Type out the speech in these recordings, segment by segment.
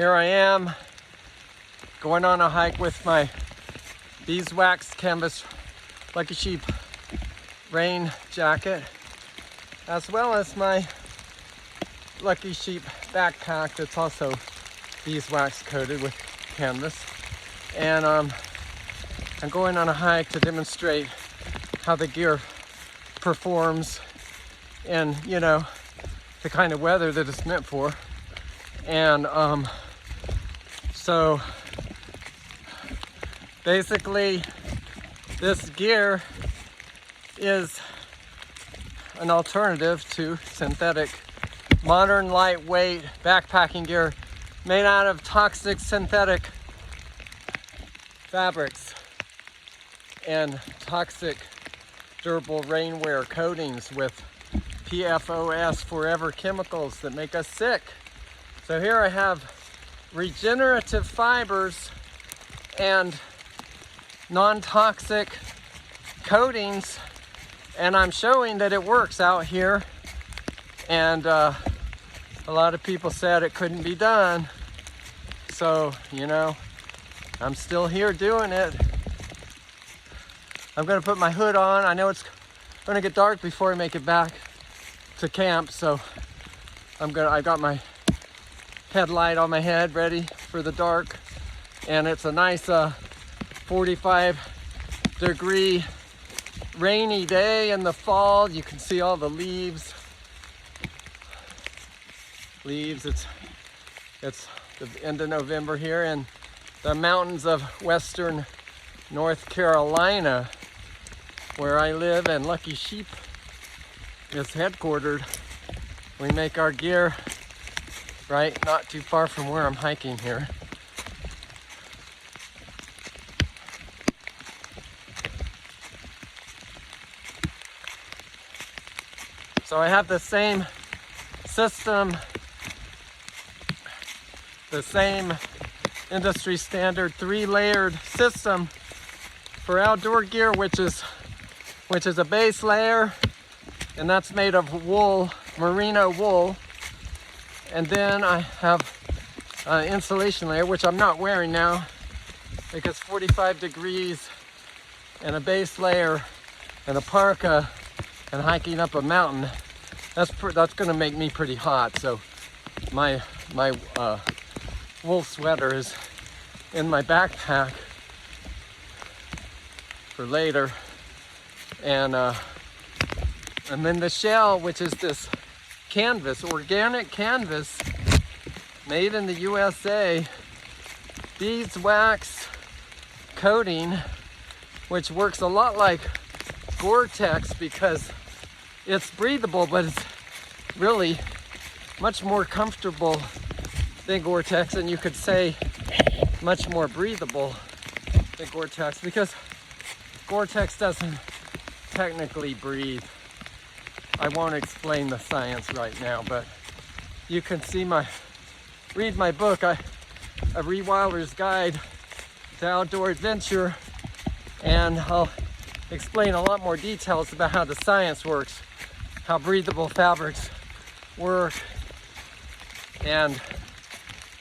Here I am going on a hike with my Beeswax canvas Lucky Sheep rain jacket, as well as my Lucky Sheep backpack that's also beeswax coated with canvas. And I'm going on a hike to demonstrate how the gear performs in, you know, the kind of weather that it's meant for. And so basically this gear is an alternative to synthetic, modern, lightweight backpacking gear made out of toxic synthetic fabrics and toxic durable rainwear coatings with PFOS, forever chemicals that make us sick. So here I have regenerative fibers and non-toxic coatings, and I'm showing that it works out here. And a lot of people said it couldn't be done. So, you know, I'm still here doing it. I'm gonna put my hood on. I know it's gonna get dark before I make it back to camp, so I got my headlight on my head ready for the dark, and it's a nice 45-degree rainy day in the fall. You can see all the leaves. It's the end of November here in the mountains of western North Carolina, where I live, and Lucky Sheep is headquartered. We make our gear right not too far from where I'm hiking here. So I have the same system, the same industry standard 3-layered system for outdoor gear, which is a base layer, and that's made of wool, merino wool. And then I have an insulation layer, which I'm not wearing now because 45 degrees, and a base layer and a parka and hiking up a mountain, that's gonna make me pretty hot. So my wool sweater is in my backpack for later. And then the shell, which is this canvas, organic canvas made in the USA, beeswax coating, which works a lot like Gore-Tex because it's breathable, but it's really much more comfortable than Gore-Tex, and you could say much more breathable than Gore-Tex, because Gore-Tex doesn't technically breathe. I won't explain the science right now, but you can read my book, A Rewilder's Guide to Outdoor Adventure, and I'll explain a lot more details about how the science works, how breathable fabrics work, and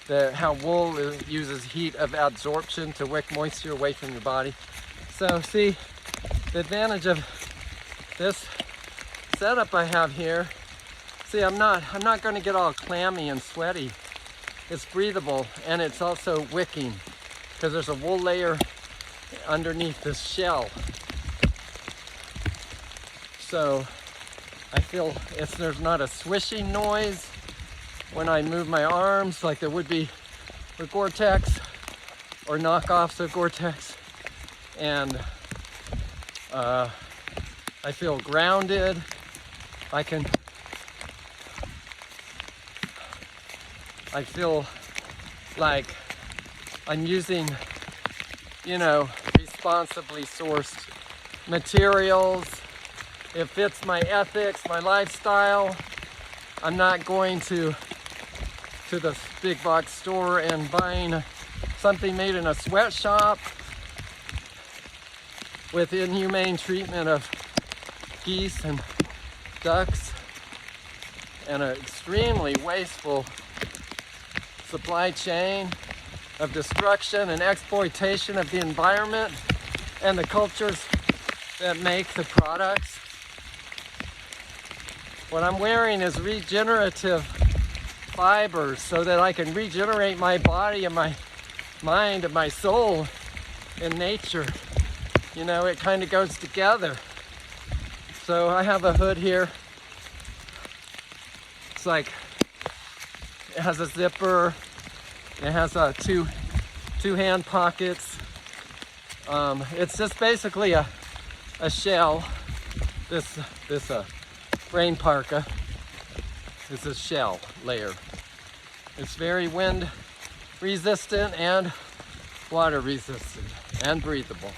how wool uses heat of absorption to wick moisture away from your body. So see, the advantage of this setup I have here, see, I'm not going to get all clammy and sweaty. It's breathable, and it's also wicking because there's a wool layer underneath this shell. So I feel there's not a swishing noise when I move my arms like there would be with Gore-Tex or knockoffs of Gore-Tex. And I feel grounded. I feel like I'm using, you know, responsibly sourced materials. It fits my ethics, my lifestyle. I'm not going to the big box store and buying something made in a sweatshop with inhumane treatment of geese and ducks and an extremely wasteful supply chain of destruction and exploitation of the environment and the cultures that make the products. What I'm wearing is regenerative fibers so that I can regenerate my body and my mind and my soul in nature. You know, it kind of goes together. So I have a hood here. It's like, it has a zipper. It has two hand pockets. It's just basically a shell. This rain parka is a shell layer. It's very wind resistant and water resistant and breathable.